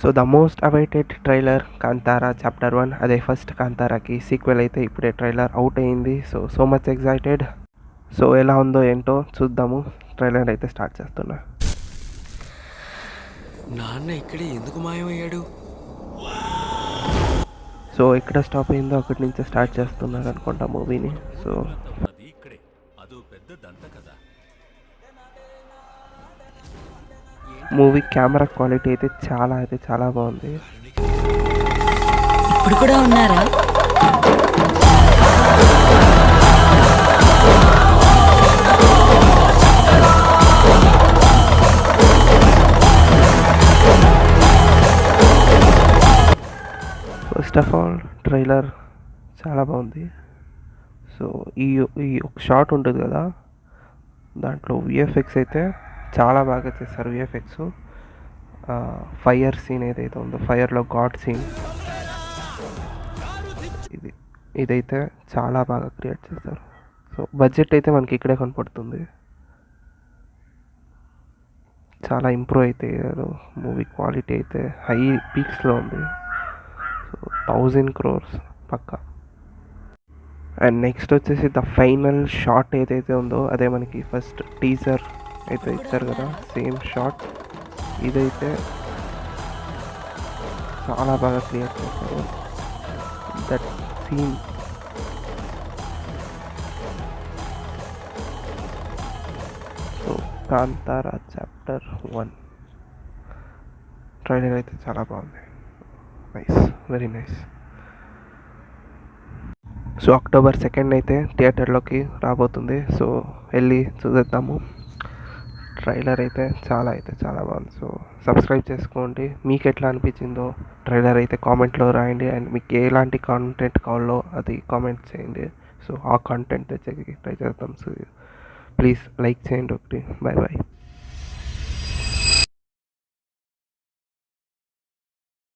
So the most awaited trailer Kantara chapter 1, అదే first కాంతారాకి sequel అయితే ఇప్పుడే ట్రైలర్ అవుట్ అయింది. So much excited. సో ఎలా ఉందో ఏంటో చూద్దాము. ట్రైలర్ అయితే స్టార్ట్ చేస్తున్నా. నాన్న ఇక్కడే ఎందుకు మాయమయ్యాడు? సో ఎక్కడ స్టాప్ అయిందో అక్కడి నుంచి స్టార్ట్ చేస్తున్నారు అనుకుంటా మూవీని. సో మూవీ కెమెరా క్వాలిటీ అయితే చాలా బాగుంది. ఇప్పుడు కూడా ఉన్నారా? ఫస్ట్ ఆఫ్ ఆల్ ట్రైలర్ చాలా బాగుంది. సో ఈ ఈ ఒక షాట్ ఉంటుంది కదా, దాంట్లో విఎఫ్ఎక్స్ అయితే చాలా బాగా చేస్తారు. విఎఫ్ఎక్స్ ఫైర్ సీన్ ఏదైతే ఉందో, ఫైర్లో గాడ్ సీన్, ఇదైతే చాలా బాగా క్రియేట్ చేస్తారు. సో బడ్జెట్ అయితే మనకి ఇక్కడే కనపడుతుంది. చాలా ఇంప్రూవ్ అయితే మూవీ క్వాలిటీ అయితే హై పీక్స్లో ఉంది. సో 1000 crores పక్కా. అండ్ నెక్స్ట్ వచ్చేసి ద ఫైనల్ షాట్ ఏదైతే ఉందో, అదే మనకి ఫస్ట్ టీజర్ అయితే ఇచ్చారు కదా, సేమ్ షాట్ ఇదైతే చాలా బాగా క్రియేట్ చేస్తారు. That scene so Kantara chapter 1 trailer అయితే చాలా బాగుంది. Nice, very nice. So October 2 అయితే థియేటర్లోకి రాబోతుంది. సో వెళ్ళి చూసేద్దాము. ట్రైలర్ అయితే చాలా బాగుంది. సో సబ్స్క్రైబ్ చేసుకోండి. మీకు ఎట్లా అనిపించిందో ట్రైలర్ అయితే కామెంట్లో రాయండి. అండ్ మీకు ఎలాంటి కాంటెంట్ కావాలో అది కామెంట్ చేయండి. సో ఆ కాంటెంట్ తెచ్చేకి ట్రై చేద్దాం. సో ప్లీజ్ లైక్ చేయండి ఒకటి. బాయ్.